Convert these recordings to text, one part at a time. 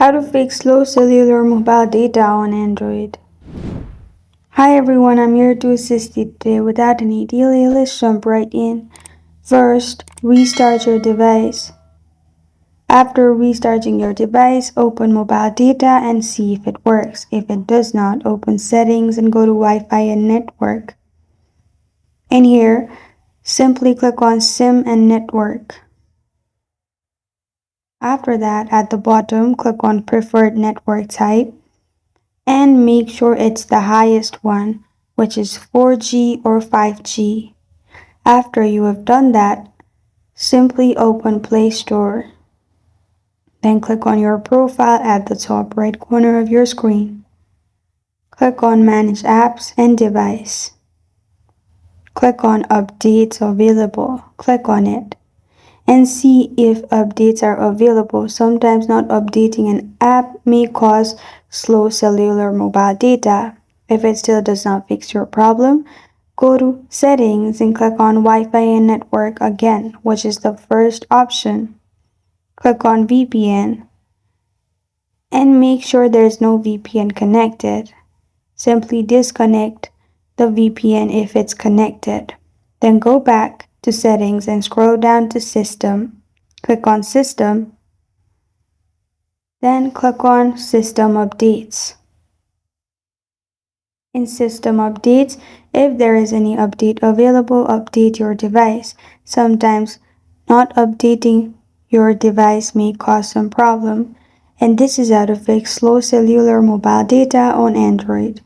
How to fix slow cellular mobile data on Android. Hi everyone, I'm here to assist you today. Without any delay, let's jump right in. First, restart your device. After restarting your device, open mobile data and see if it works. If it does not, open settings and go to Wi-Fi and network. In here, simply click on SIM and network. After that, at the bottom, click on preferred network type and make sure it's the highest one, which is 4G or 5G. After you have done that, simply open Play Store. Then click on your profile at the top right corner of your screen. Click on Manage Apps and Device. Click on Updates Available. Click on it and see if updates are available. Sometimes not updating an app may cause slow cellular mobile data. If it still does not fix your problem, go to Settings and click on Wi-Fi and Network again, which is the first option. Click on VPN and make sure there is no VPN connected. Simply disconnect the VPN if it's connected. Then go back to Settings and scroll down to System. Click on System. Then click on System Updates. In System Updates, if there is any update available, update your device. Sometimes not updating your device may cause some problem. And this is how to fix slow cellular mobile data on Android.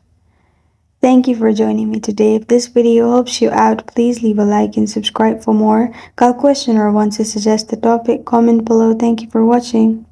Thank you for joining me today. If this video helps you out, please leave a like and subscribe for more. Got a question or want to suggest a topic? Comment below. Thank you for watching.